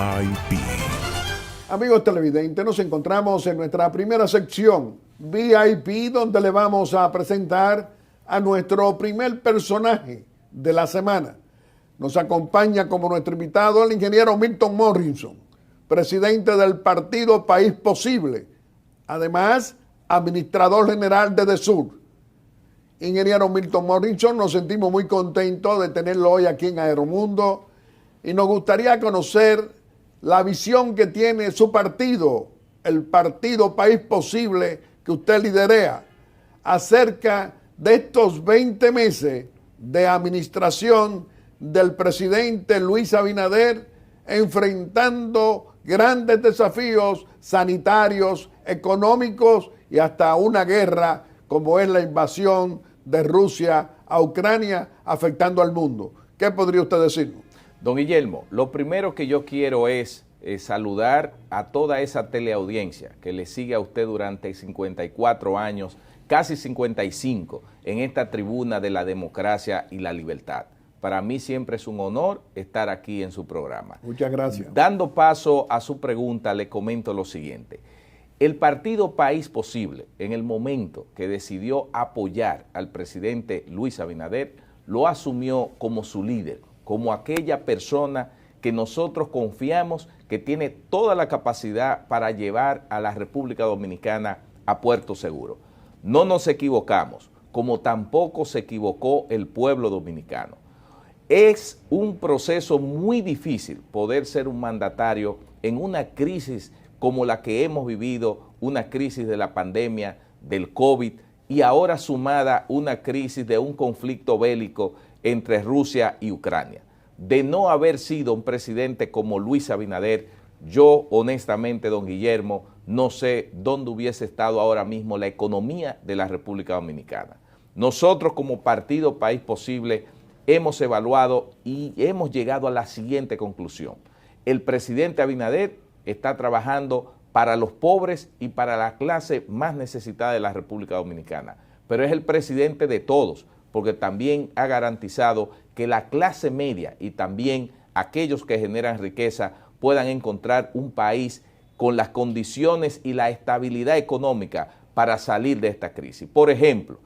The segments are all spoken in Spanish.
VIP. Amigos televidentes, nos encontramos en nuestra primera sección VIP, donde le vamos a presentar a nuestro primer personaje de la semana. Nos acompaña como nuestro invitado el ingeniero Milton Morrison, presidente del partido País Posible, además administrador general de DESUR. Ingeniero Milton Morrison, nos sentimos muy contentos de tenerlo hoy aquí en Aeromundo y nos gustaría conocer la visión que tiene su partido, el partido País Posible que usted lidera, acerca de estos 20 meses de administración del presidente Luis Abinader, enfrentando grandes desafíos sanitarios, económicos y hasta una guerra como es la invasión de Rusia a Ucrania, afectando al mundo. ¿Qué podría usted decirnos? Don Guillermo, lo primero que yo quiero es saludar a toda esa teleaudiencia que le sigue a usted durante 54 años, casi 55, en esta tribuna de la democracia y la libertad. Para mí siempre es un honor estar aquí en su programa. Muchas gracias. Dando paso a su pregunta, le comento lo siguiente. El partido País Posible, en el momento que decidió apoyar al presidente Luis Abinader, lo asumió como su líder, como aquella persona que nosotros confiamos que tiene toda la capacidad para llevar a la República Dominicana a puerto seguro. No nos equivocamos, como tampoco se equivocó el pueblo dominicano. Es un proceso muy difícil poder ser un mandatario en una crisis como la que hemos vivido, una crisis de la pandemia, del COVID, y ahora sumada una crisis de un conflicto bélico entre Rusia y Ucrania. De no haber sido un presidente como Luis Abinader, yo honestamente, don Guillermo, no sé dónde hubiese estado ahora mismo la economía de la República Dominicana. Nosotros como Partido País Posible hemos evaluado y hemos llegado a la siguiente conclusión. El presidente Abinader está trabajando para los pobres y para la clase más necesitada de la República Dominicana, pero es el presidente de todos, porque también ha garantizado que la clase media y también aquellos que generan riqueza puedan encontrar un país con las condiciones y la estabilidad económica para salir de esta crisis. Por ejemplo,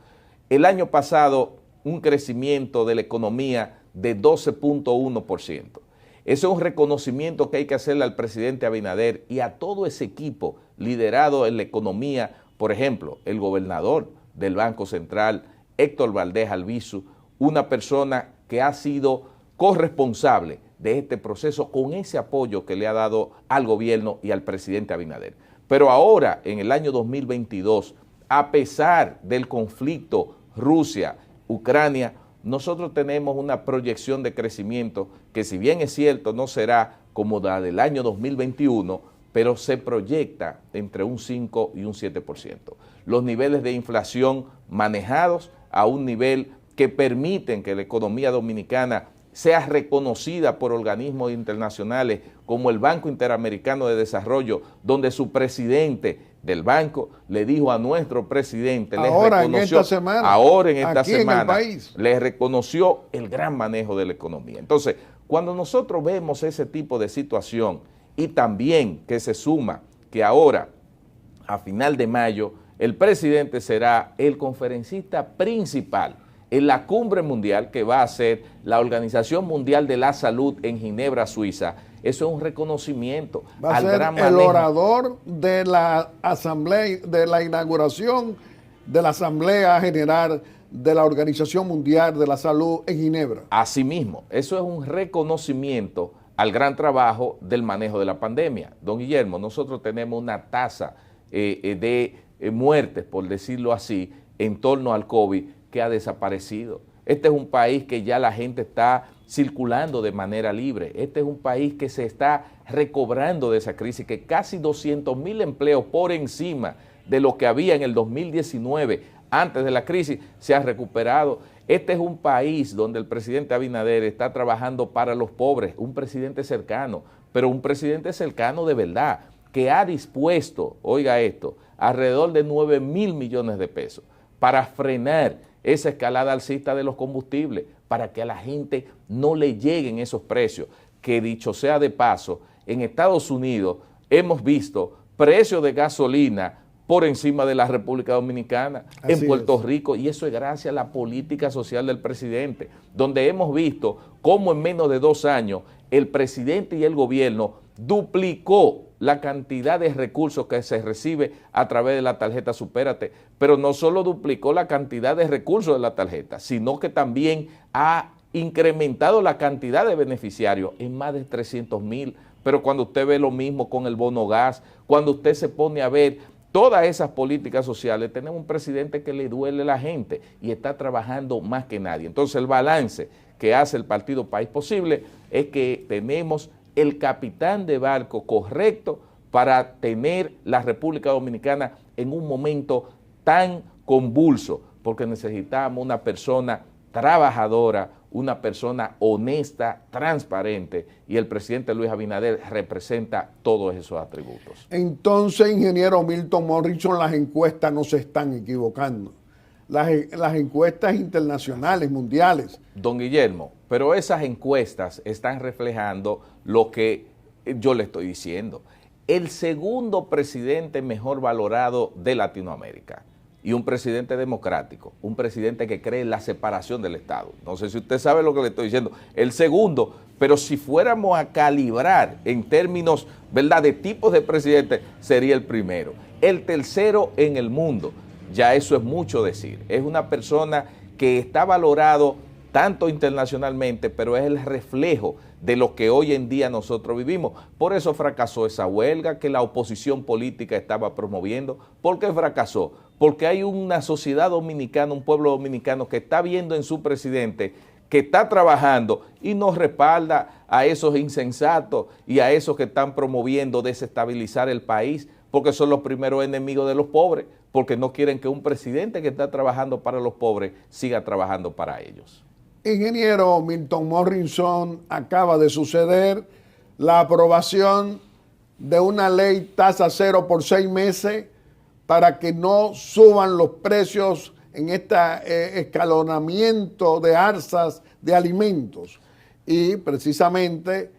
el año pasado un crecimiento de la economía de 12.1%. Eso es un reconocimiento que hay que hacerle al presidente Abinader y a todo ese equipo liderado en la economía, por ejemplo, el gobernador del Banco Central, Héctor Valdés Albizu, una persona que ha sido corresponsable de este proceso con ese apoyo que le ha dado al gobierno y al presidente Abinader. Pero ahora, en el año 2022, a pesar del conflicto Rusia-Ucrania, nosotros tenemos una proyección de crecimiento que, si bien es cierto, no será como la del año 2021, pero se proyecta entre un 5 y un 7%. Los niveles de inflación manejados a un nivel que permiten que la economía dominicana sea reconocida por organismos internacionales como el Banco Interamericano de Desarrollo, donde su presidente del banco le dijo a nuestro presidente, ahora en esta semana, le reconoció el gran manejo de la economía. Entonces, cuando nosotros vemos ese tipo de situación y también que se suma que ahora, a final de mayo, el presidente será el conferencista principal en la cumbre mundial que va a hacer la Organización Mundial de la Salud en Ginebra, Suiza. Eso es un reconocimiento al gran manejo. Va a ser el orador de la asamblea, de la inauguración de la Asamblea General de la Organización Mundial de la Salud en Ginebra. Asimismo, eso es un reconocimiento al gran trabajo del manejo de la pandemia. Don Guillermo, nosotros tenemos una tasa de muertes, por decirlo así, en torno al COVID que ha desaparecido. Este es un país que ya la gente está circulando de manera libre. Este es un país que se está recobrando de esa crisis, que casi 200,000 empleos por encima de lo que había en el 2019, antes de la crisis, se ha recuperado. Este es un país donde el presidente Abinader está trabajando para los pobres, un presidente cercano, pero un presidente cercano de verdad, que ha dispuesto, oiga esto, alrededor de 9,000 millones de pesos para frenar esa escalada alcista de los combustibles, para que a la gente no le lleguen esos precios, que dicho sea de paso, en Estados Unidos hemos visto precios de gasolina por encima de la República Dominicana, en Puerto Rico, y eso es gracias a la política social del presidente, donde hemos visto cómo en menos de 2 años el presidente y el gobierno duplicó la cantidad de recursos que se recibe a través de la tarjeta Supérate, pero no solo duplicó la cantidad de recursos de la tarjeta, sino que también ha incrementado la cantidad de beneficiarios en más de 300,000, pero cuando usted ve lo mismo con el bono gas, cuando usted se pone a ver todas esas políticas sociales, tenemos un presidente que le duele a la gente y está trabajando más que nadie. Entonces el balance que hace el Partido País Posible es que tenemos el capitán de barco correcto para tener la República Dominicana en un momento tan convulso, porque necesitamos una persona trabajadora, una persona honesta, transparente, y el presidente Luis Abinader representa todos esos atributos. Entonces, ingeniero Milton Morrison, las encuestas no se están equivocando. Las encuestas internacionales, mundiales. Don Guillermo, pero esas encuestas están reflejando lo que yo le estoy diciendo. El segundo presidente mejor valorado de Latinoamérica, y un presidente democrático, un presidente que cree en la separación del Estado. No sé si usted sabe lo que le estoy diciendo. El segundo, pero si fuéramos a calibrar en términos, ¿verdad?, de tipos de presidente, sería el primero. El tercero en el mundo, ya eso es mucho decir. Es una persona que está valorado tanto internacionalmente, pero es el reflejo de lo que hoy en día nosotros vivimos. Por eso fracasó esa huelga que la oposición política estaba promoviendo. ¿Por qué fracasó? Porque hay una sociedad dominicana, un pueblo dominicano que está viendo en su presidente que está trabajando y no respalda a esos insensatos y a esos que están promoviendo desestabilizar el país, porque son los primeros enemigos de los pobres, porque no quieren que un presidente que está trabajando para los pobres siga trabajando para ellos. Ingeniero Milton Morrison, acaba de suceder la aprobación de una ley tasa cero por 6 meses para que no suban los precios en este escalonamiento de alzas de alimentos. Y precisamente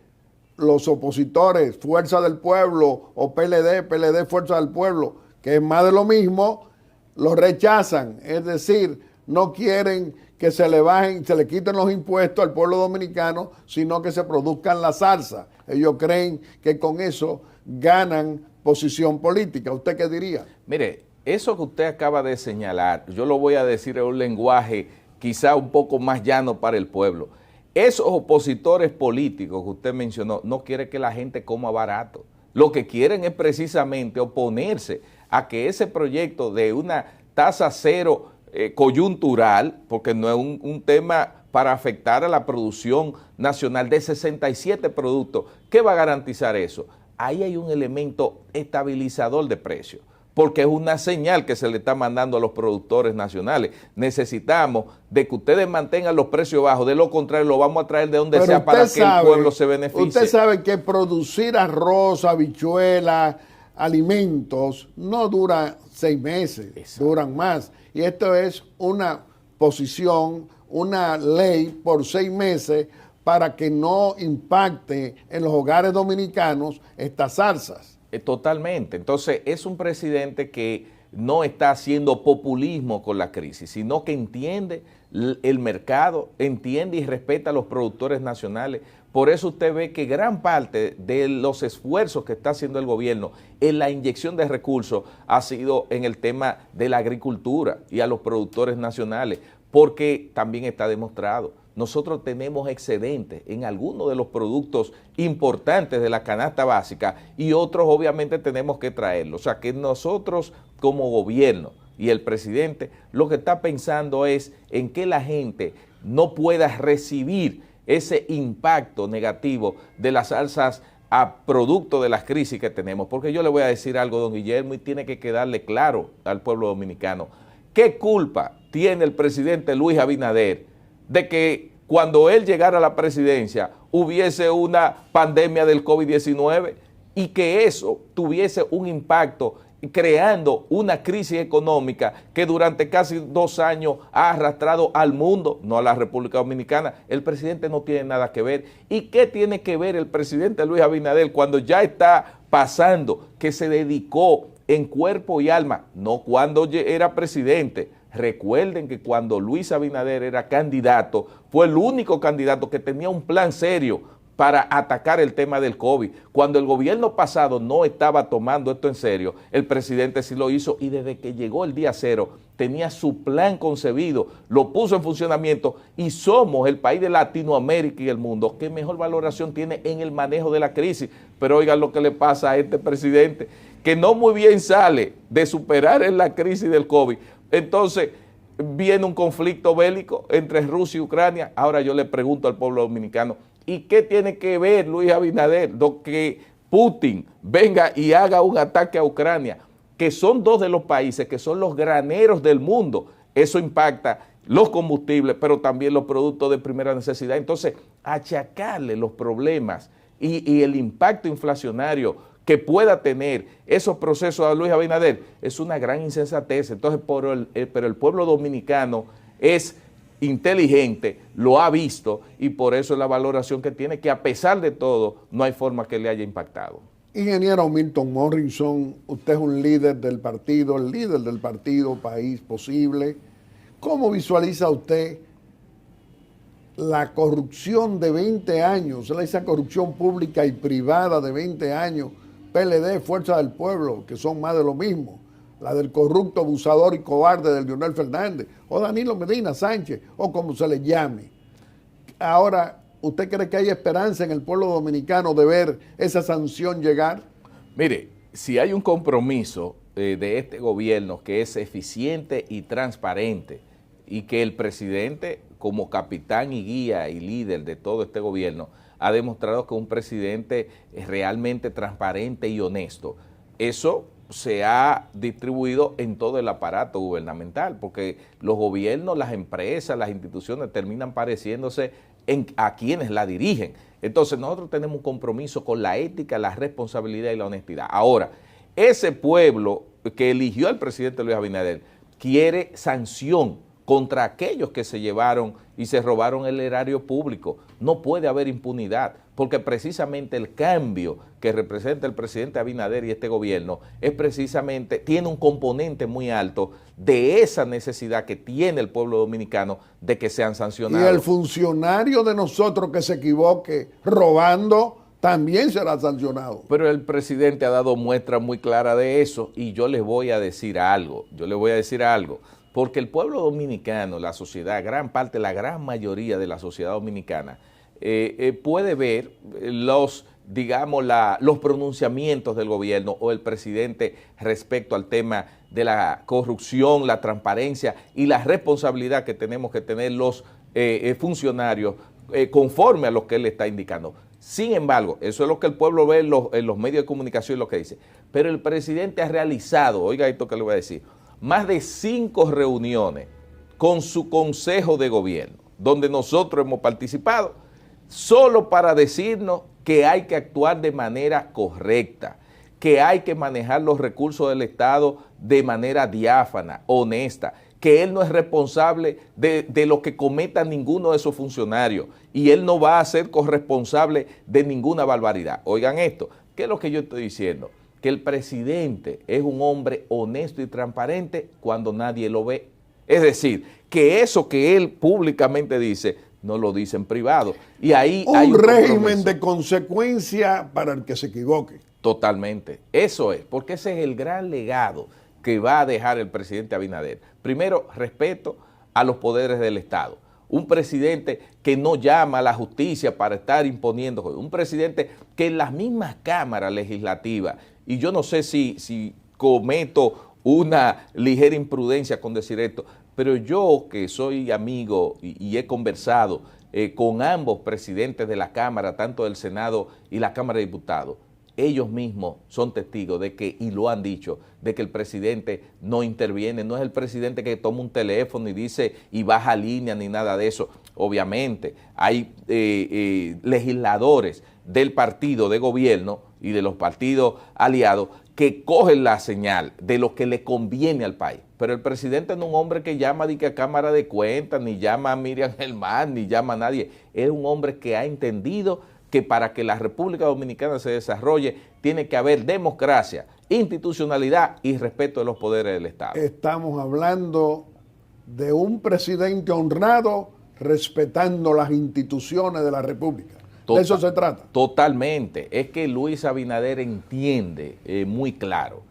los opositores, Fuerza del Pueblo o PLD, Fuerza del Pueblo, que es más de lo mismo, lo rechazan. Es decir, no quieren que se le bajen, se le quiten los impuestos al pueblo dominicano, sino que se produzcan las alzas. Ellos creen que con eso ganan posición política. ¿Usted qué diría? Mire, eso que usted acaba de señalar, yo lo voy a decir en un lenguaje quizá un poco más llano para el pueblo. Esos opositores políticos que usted mencionó no quieren que la gente coma barato. Lo que quieren es precisamente oponerse a que ese proyecto de una tasa cero coyuntural, porque no es un tema para afectar a la producción nacional de 67 productos. ¿Qué va a garantizar eso? Ahí hay un elemento estabilizador de precios, porque es una señal que se le está mandando a los productores nacionales. Necesitamos de que ustedes mantengan los precios bajos, de lo contrario lo vamos a traer de donde sea para que el pueblo se beneficie. Usted sabe que producir arroz, habichuelas, alimentos, no dura 6 meses, exacto, duran más. Y esto es una posición, una ley por 6 meses para que no impacte en los hogares dominicanos estas alzas. Totalmente. Entonces, es un presidente que no está haciendo populismo con la crisis, sino que entiende el mercado, entiende y respeta a los productores nacionales. Por eso usted ve que gran parte de los esfuerzos que está haciendo el gobierno en la inyección de recursos ha sido en el tema de la agricultura y a los productores nacionales, porque también está demostrado. Nosotros tenemos excedentes en algunos de los productos importantes de la canasta básica y otros obviamente tenemos que traerlos. O sea que nosotros como gobierno y el presidente lo que está pensando es en que la gente no pueda recibir ese impacto negativo de las alzas a producto de las crisis que tenemos. Porque yo le voy a decir algo, don Guillermo, y tiene que quedarle claro al pueblo dominicano. ¿Qué culpa tiene el presidente Luis Abinader de que cuando él llegara a la presidencia hubiese una pandemia del COVID-19 y que eso tuviese un impacto creando una crisis económica que durante casi 2 años ha arrastrado al mundo, no a la República Dominicana. El presidente no tiene nada que ver. ¿Y qué tiene que ver el presidente Luis Abinader cuando ya está pasando, que se dedicó en cuerpo y alma, no cuando era presidente? Recuerden que cuando Luis Abinader era candidato, fue el único candidato que tenía un plan serio para atacar el tema del COVID. Cuando el gobierno pasado no estaba tomando esto en serio, el presidente sí lo hizo, y desde que llegó el día cero tenía su plan concebido, lo puso en funcionamiento, y somos el país de Latinoamérica y el mundo que mejor valoración tiene en el manejo de la crisis. Pero oigan lo que le pasa a este presidente, que no muy bien sale de superar en la crisis del COVID. Entonces viene un conflicto bélico entre Rusia y Ucrania. Ahora yo le pregunto al pueblo dominicano, ¿y qué tiene que ver Luis Abinader que Putin venga y haga un ataque a Ucrania? Que son dos de los países que son los graneros del mundo. Eso impacta los combustibles, pero también los productos de primera necesidad. Entonces, achacarle los problemas y el impacto inflacionario que pueda tener esos procesos a Luis Abinader es una gran insensatez. Entonces, pero el pueblo dominicano es inteligente, lo ha visto, y por eso es la valoración que tiene, que a pesar de todo no hay forma que le haya impactado. Ingeniero Milton Morrison, usted es un líder del partido, el líder del partido País Posible. ¿Cómo visualiza usted la corrupción de 20 años, esa corrupción pública y privada de 20 años, PLD, Fuerza del Pueblo, que son más de lo mismo? La del corrupto, abusador y cobarde del Leonel Fernández, o Danilo Medina Sánchez, o como se le llame. Ahora, ¿usted cree que hay esperanza en el pueblo dominicano de ver esa sanción llegar? Mire, si hay un compromiso de este gobierno que es eficiente y transparente, y que el presidente, como capitán y guía y líder de todo este gobierno, ha demostrado que es un presidente realmente transparente y honesto, eso se ha distribuido en todo el aparato gubernamental, porque los gobiernos, las empresas, las instituciones terminan pareciéndose a quienes la dirigen. Entonces nosotros tenemos un compromiso con la ética, la responsabilidad y la honestidad. Ahora, ese pueblo que eligió al presidente Luis Abinader quiere sanción contra aquellos que se llevaron y se robaron el erario público. No puede haber impunidad, porque precisamente el cambio que representa el presidente Abinader y este gobierno es precisamente, tiene un componente muy alto de esa necesidad que tiene el pueblo dominicano de que sean sancionados. Y el funcionario de nosotros que se equivoque robando también será sancionado. Pero el presidente ha dado muestra muy clara de eso, y yo les voy a decir algo, porque el pueblo dominicano, la sociedad, gran parte, la gran mayoría de la sociedad dominicana, puede ver los pronunciamientos del gobierno o el presidente respecto al tema de la corrupción, la transparencia y la responsabilidad que tenemos que tener los funcionarios conforme a lo que él está indicando. Sin embargo, eso es lo que el pueblo ve en los medios de comunicación y lo que dice. Pero el presidente ha realizado, oiga esto que le voy a decir, más de 5 reuniones con su consejo de gobierno, donde nosotros hemos participado, solo para decirnos que hay que actuar de manera correcta, que hay que manejar los recursos del Estado de manera diáfana, honesta, que él no es responsable de lo que cometa ninguno de esos funcionarios, y él no va a ser corresponsable de ninguna barbaridad. Oigan esto, ¿qué es lo que yo estoy diciendo? Que el presidente es un hombre honesto y transparente cuando nadie lo ve. Es decir, que eso que él públicamente dice, no lo dice en privado. Y ahí hay un régimen de consecuencia para el que se equivoque. Totalmente. Eso es, porque ese es el gran legado que va a dejar el presidente Abinader. Primero, respeto a los poderes del Estado. Un presidente que no llama a la justicia para estar imponiendo, un presidente que en las mismas cámaras legislativas, y yo no sé si cometo una ligera imprudencia con decir esto, pero yo que soy amigo y he conversado con ambos presidentes de la Cámara, tanto del Senado y la Cámara de Diputados, ellos mismos son testigos de que, y lo han dicho, de que el presidente no interviene, no es el presidente que toma un teléfono y dice y baja línea ni nada de eso. Obviamente hay legisladores del partido de gobierno y de los partidos aliados que cogen la señal de lo que le conviene al país. Pero el presidente no es un hombre que llama a Cámara de Cuentas, ni llama a Miriam Germán, ni llama a nadie. Es un hombre que ha entendido que para que la República Dominicana se desarrolle tiene que haber democracia, institucionalidad y respeto de los poderes del Estado. Estamos hablando de un presidente honrado respetando las instituciones de la República. De eso se trata. Totalmente. Es que Luis Abinader entiende muy claro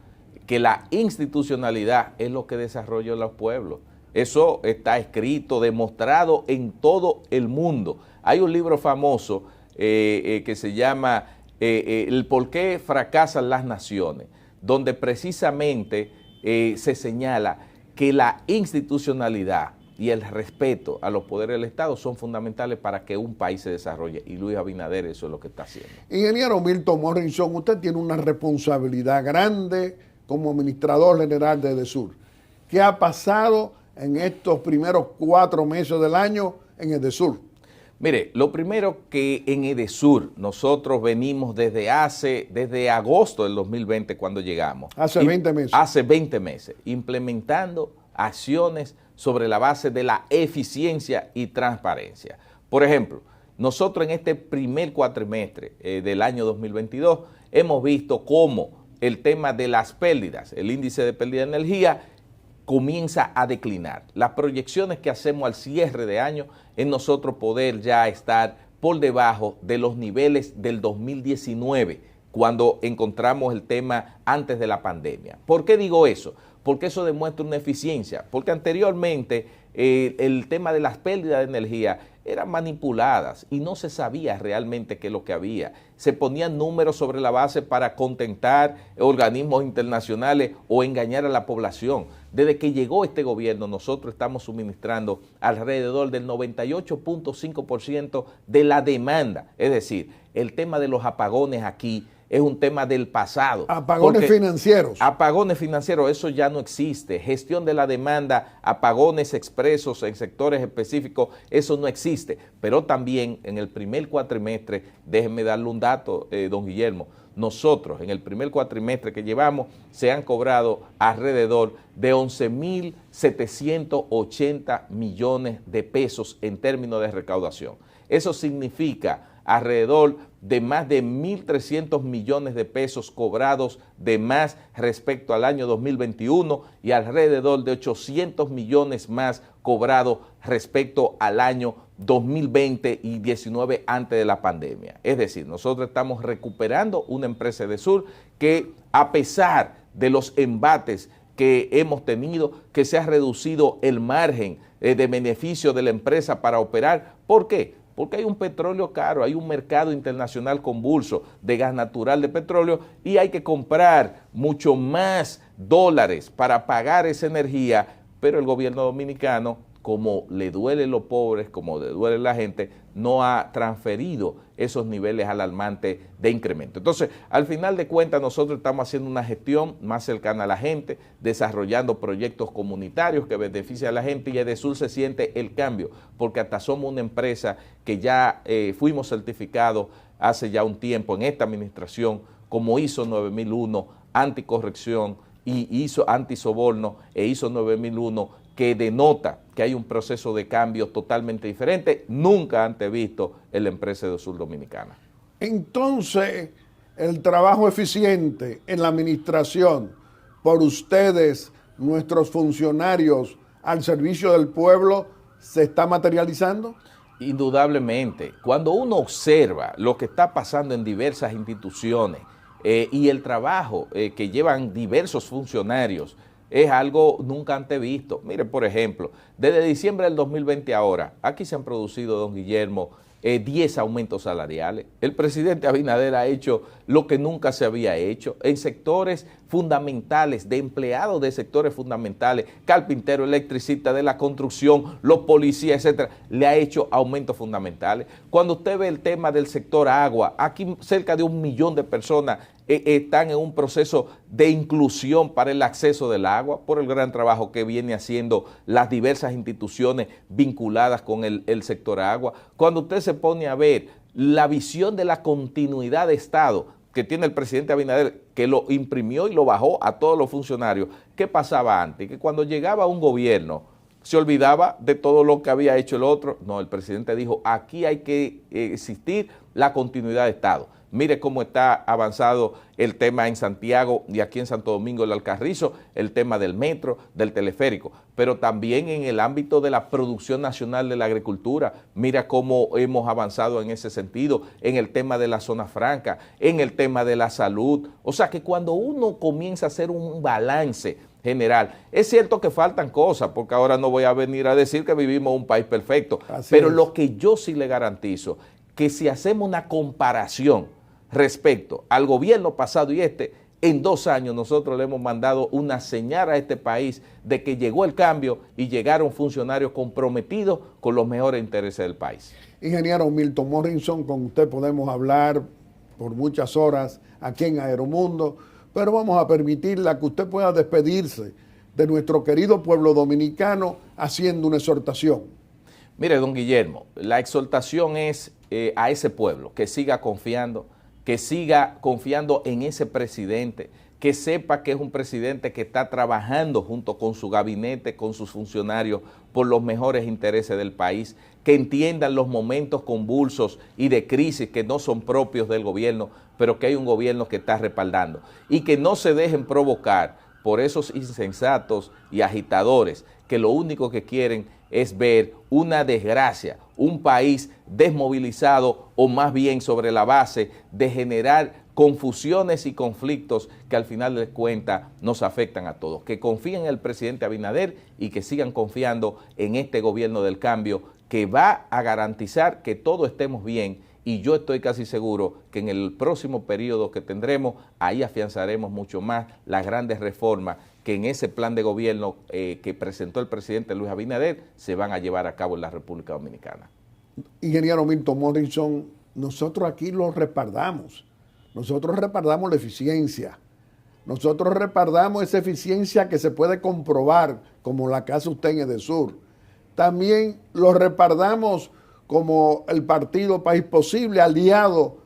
que la institucionalidad es lo que desarrolla los pueblos. Eso está escrito, demostrado en todo el mundo. Hay un libro famoso que se llama El por qué fracasan las naciones, donde precisamente se señala que la institucionalidad y el respeto a los poderes del Estado son fundamentales para que un país se desarrolle. Y Luis Abinader eso es lo que está haciendo. Ingeniero Milton Morrison, usted tiene una responsabilidad grande como administrador general de EDESUR. ¿Qué ha pasado en estos primeros 4 meses del año en EDESUR? Mire, lo primero que en EDESUR nosotros venimos desde agosto del 2020 cuando llegamos. Hace 20 meses. Hace 20 meses, implementando acciones sobre la base de la eficiencia y transparencia. Por ejemplo, nosotros en este primer cuatrimestre del año 2022 hemos visto cómo el tema de las pérdidas, el índice de pérdida de energía, comienza a declinar. Las proyecciones que hacemos al cierre de año es nosotros poder ya estar por debajo de los niveles del 2019, cuando encontramos el tema antes de la pandemia. ¿Por qué digo eso? Porque eso demuestra una eficiencia, porque anteriormente el tema de las pérdidas de energía eran manipuladas y no se sabía realmente qué es lo que había. Se ponían números sobre la base para contentar organismos internacionales o engañar a la población. Desde que llegó este gobierno, nosotros estamos suministrando alrededor del 98.5% de la demanda. Es decir, el tema de los apagones aquí es un tema del pasado. Apagones financieros. Apagones financieros, eso ya no existe. Gestión de la demanda, apagones expresos en sectores específicos, eso no existe. Pero también en el primer cuatrimestre, déjenme darle un dato, don Guillermo, nosotros en el primer cuatrimestre que llevamos se han cobrado alrededor de 11.780 millones de pesos en términos de recaudación. Eso significa alrededor de más de 1.300 millones de pesos cobrados de más respecto al año 2021 y alrededor de 800 millones más cobrados respecto al año 2020 y 19 antes de la pandemia. Es decir, nosotros estamos recuperando una empresa EDESUR que, a pesar de los embates que hemos tenido, que se ha reducido el margen de beneficio de la empresa para operar. ¿Por qué? Porque hay un petróleo caro, hay un mercado internacional convulso de gas natural, de petróleo, y hay que comprar mucho más dólares para pagar esa energía, pero el gobierno dominicano, como le duele a los pobres, como le duele a la gente, no ha transferido esos niveles alarmantes de incremento. Entonces, al final de cuentas, nosotros estamos haciendo una gestión más cercana a la gente, desarrollando proyectos comunitarios que benefician a la gente, y EDESUR se siente el cambio, porque hasta somos una empresa que ya fuimos certificados hace ya un tiempo en esta administración como ISO 9001, anticorrección, y ISO antisoborno e ISO 9001, que denota que hay un proceso de cambio totalmente diferente, nunca antes visto en la empresa EDESUR dominicana. Entonces, el trabajo eficiente en la administración por ustedes, nuestros funcionarios al servicio del pueblo, ¿se está materializando? Indudablemente. Cuando uno observa lo que está pasando en diversas instituciones y el trabajo que llevan diversos funcionarios, es algo nunca antes visto. Mire, por ejemplo, desde diciembre del 2020 ahora, aquí se han producido, don Guillermo, 10 aumentos salariales. El presidente Abinader ha hecho lo que nunca se había hecho en sectores fundamentales, de empleados de sectores fundamentales, carpinteros, electricistas, de la construcción, los policías, etcétera, le ha hecho aumentos fundamentales. Cuando usted ve el tema del sector agua, aquí cerca de 1 millón de personas están en un proceso de inclusión para el acceso del agua por el gran trabajo que viene haciendo las diversas instituciones vinculadas con el sector agua. Cuando usted se pone a ver la visión de la continuidad de Estado, que tiene el presidente Abinader, que lo imprimió y lo bajó a todos los funcionarios, ¿qué pasaba antes? Que cuando llegaba un gobierno se olvidaba de todo lo que había hecho el otro. No, el presidente dijo, aquí hay que existir la continuidad de Estado. Mire cómo está avanzado el tema en Santiago y aquí en Santo Domingo, el Alcarrizo, el tema del metro, del teleférico, pero también en el ámbito de la producción nacional de la agricultura. Mira cómo hemos avanzado en ese sentido, en el tema de la zona franca, en el tema de la salud. O sea que cuando uno comienza a hacer un balance general, es cierto que faltan cosas, porque ahora no voy a venir a decir que vivimos en un país perfecto, pero lo que yo sí le garantizo, que si hacemos una comparación respecto al gobierno pasado y en 2 años nosotros le hemos mandado una señal a este país de que llegó el cambio y llegaron funcionarios comprometidos con los mejores intereses del país. Ingeniero Milton Morrison, con usted podemos hablar por muchas horas aquí en Aeromundo, pero vamos a permitirle que usted pueda despedirse de nuestro querido pueblo dominicano haciendo una exhortación. Mire, don Guillermo, la exhortación es a ese pueblo que siga confiando en ese presidente, que sepa que es un presidente que está trabajando junto con su gabinete, con sus funcionarios, por los mejores intereses del país, que entiendan los momentos convulsos y de crisis que no son propios del gobierno, pero que hay un gobierno que está respaldando, y que no se dejen provocar por esos insensatos y agitadores que lo único que quieren es ver una desgracia, un país desmovilizado o más bien sobre la base de generar confusiones y conflictos que al final de cuentas nos afectan a todos. Que confíen en el presidente Abinader y que sigan confiando en este gobierno del cambio que va a garantizar que todos estemos bien, y yo estoy casi seguro que en el próximo periodo que tendremos, ahí afianzaremos mucho más las grandes reformas que en ese plan de gobierno que presentó el presidente Luis Abinader se van a llevar a cabo en la República Dominicana. Ingeniero Milton Morrison, nosotros aquí lo respaldamos. Nosotros respaldamos la eficiencia. Nosotros respaldamos esa eficiencia que se puede comprobar, como la que hace usted en Edesur. También lo respaldamos como el partido País Posible, aliado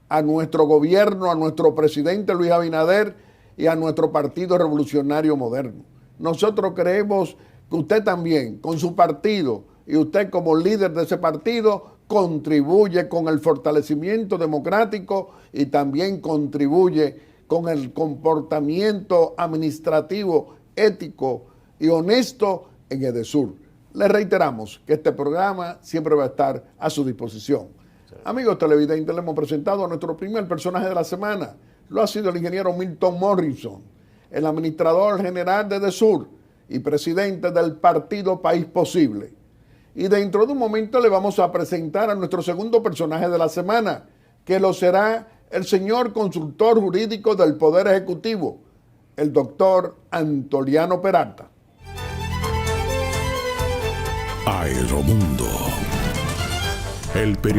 a nuestro gobierno, a nuestro presidente Luis Abinader y a nuestro Partido Revolucionario Moderno. Nosotros creemos que usted también, con su partido, y usted como líder de ese partido, contribuye con el fortalecimiento democrático y también contribuye con el comportamiento administrativo, ético y honesto en Edesur. Le reiteramos que este programa siempre va a estar a su disposición. Sí. Amigos televidentes, le hemos presentado a nuestro primer personaje de la semana. Lo ha sido el ingeniero Milton Morrison, el administrador general de Edesur y presidente del partido País Posible. Y dentro de un momento le vamos a presentar a nuestro segundo personaje de la semana, que lo será el señor consultor jurídico del Poder Ejecutivo, el doctor Antoliano Peralta. Aeromundo. El periodismo.